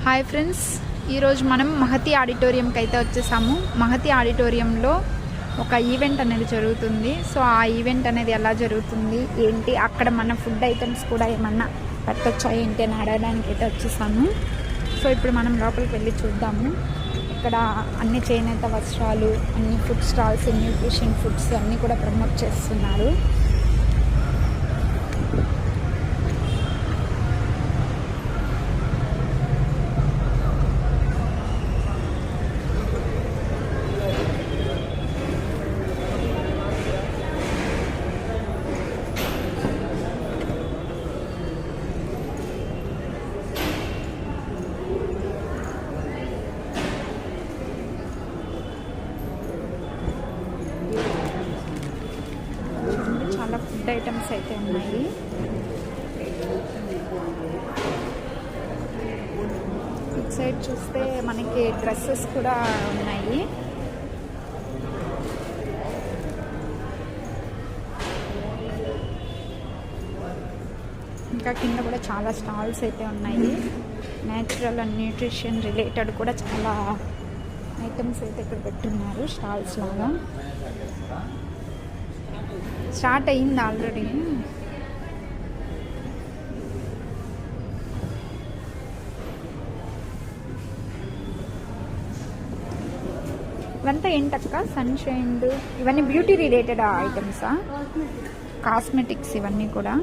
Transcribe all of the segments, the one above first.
Hi friends, ఈరోజు మనం మహతి ఆడిటోరియంకి అయితే వచ్చేసాము. మహతి ఆడిటోరియంలో ఒక ఈవెంట్ అనేది జరుగుతుంది. సో ఆ ఈవెంట్ అనేది ఎలా జరుగుతుంది ఏంటి, అక్కడ మన ఫుడ్ ఐటమ్స్ కూడా ఏమన్నా పెట్టచ్చా ఏంటి అని అడగడానికి అయితే వచ్చేసాము. సో ఇప్పుడు మనం లోపలికి వెళ్ళి చూద్దాము. ఇక్కడ అన్ని చేనేత వస్త్రాలు, అన్ని ఫుడ్ స్టాల్స్, న్యూట్రిషన్ ఫుడ్స్ అన్నీ కూడా ప్రమోట్ చేస్తున్నారు. చాలా ఫుడ్ ఐటమ్స్ అయితే ఉన్నాయి. ఇటు సైడ్ చూస్తే మనకి డ్రెస్సెస్ కూడా ఉన్నాయి. ఇంకా కింద కూడా చాలా స్టాల్స్ అయితే ఉన్నాయి. న్యాచురల్ అండ్ న్యూట్రిషన్ రిలేటెడ్ కూడా చాలా ఐటమ్స్ అయితే ఇక్కడ పెట్టున్నారు స్టాల్స్ లాగా. స్టార్ట్ అయ్యింది ఆల్రెడీ. ఇవంతా ఏంటక్క? సన్షైన్ ఇవన్నీ బ్యూటీ రిలేటెడ్ ఐటమ్సా? కాస్మెటిక్స్ ఇవన్నీ కూడా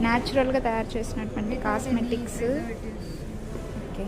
న్యాచురల్గా తయారు చేసినటువంటి కాస్మెటిక్స్. ఓకే.